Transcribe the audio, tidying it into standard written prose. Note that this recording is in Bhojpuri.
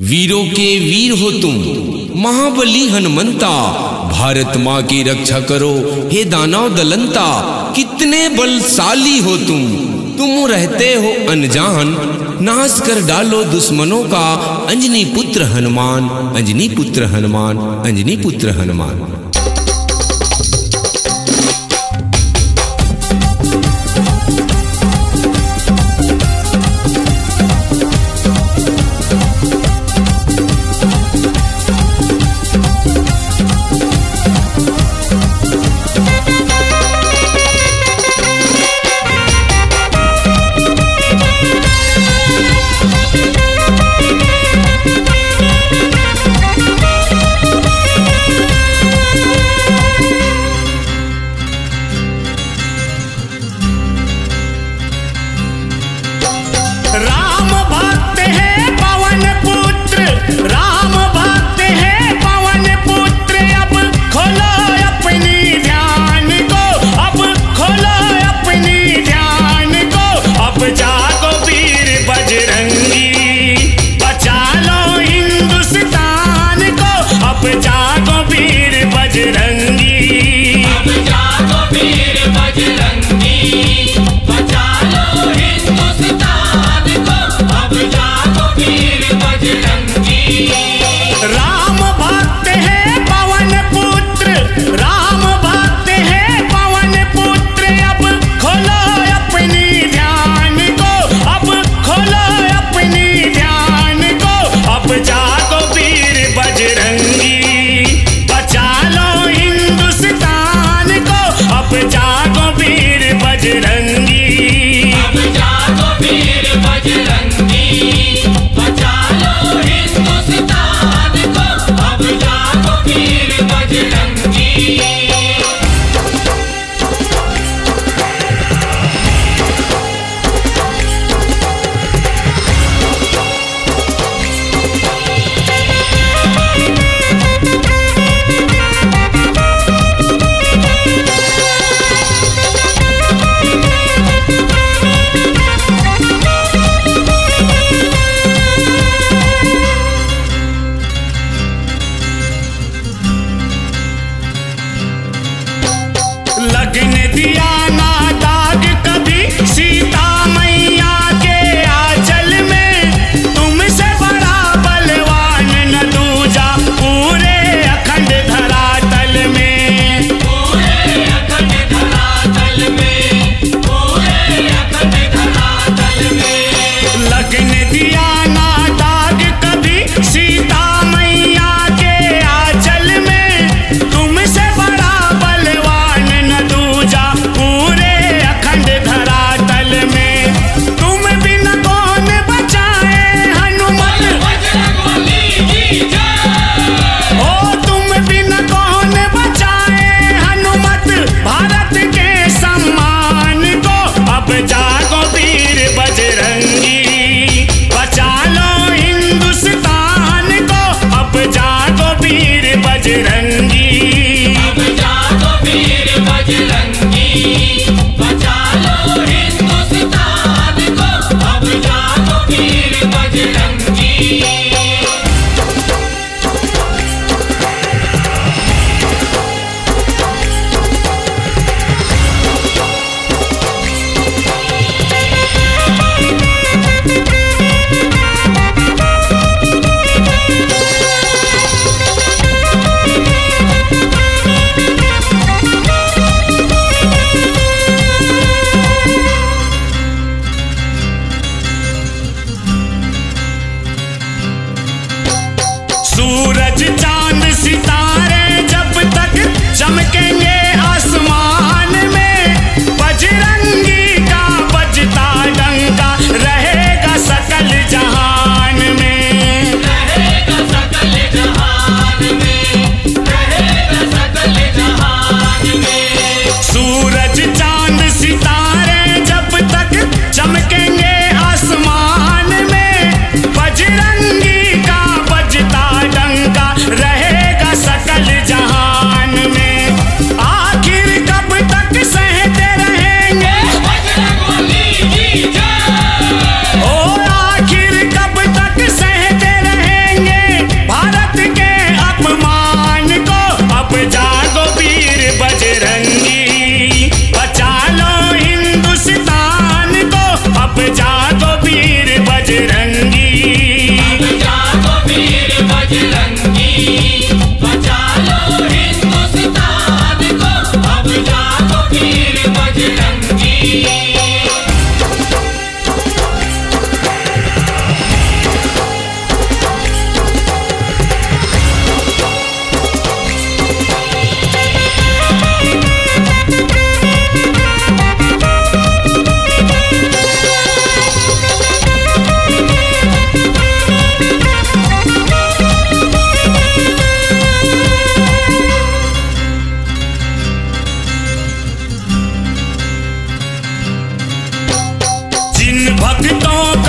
वीरों के वीर हो तुम, महाबली हनुमंता। भारत माँ की रक्षा करो हे दानव दलंता। कितने बलशाली हो तुम रहते हो अनजान। नाश कर डालो दुश्मनों का, अंजनी पुत्र हनुमान, अंजनी पुत्र हनुमान, अंजनी पुत्र हनुमान। राम भक्त है पवन पुत्र, राम भक्त है पवन पुत्र। अब खोलो अपनी ध्यान को, अब खोलो अपनी ध्यान को। अब जागो वीर बजरंगी, बचा लो हिंदुस्तान को। अब जागो वीर बजरंगी, अब जागो वीर बजरंगी, बचा लो हिंदुस्तान को। अब जागो वीर बजरंगी। राम भक्त है पवन पुत्र, राम भक्त है पवन पुत्र। अब खोलो अपनी ध्यान को, अब खोलो अपनी ध्यान को। अब जागो वीर बजरंगी, बचा लो हिंदुस्तान को। अब जागो वीर बजरंगी, अब जागो वीर बजरंगी, बचा लो हिंदुस्तान को। अब जागो वीर बजरंगी। लगने दिया ना दाग कभी सीता मैया के आंचल में। तुमसे बड़ा बलवान न दूजा पूरे अखंड धरातल में। पूरे अखंड धरातल में, पूरे अखंड धरातल में। लगने दिया ना दाग कभी सीता मैया के आंचल में। तुमसे बड़ा बलवान न दूजा भक्तों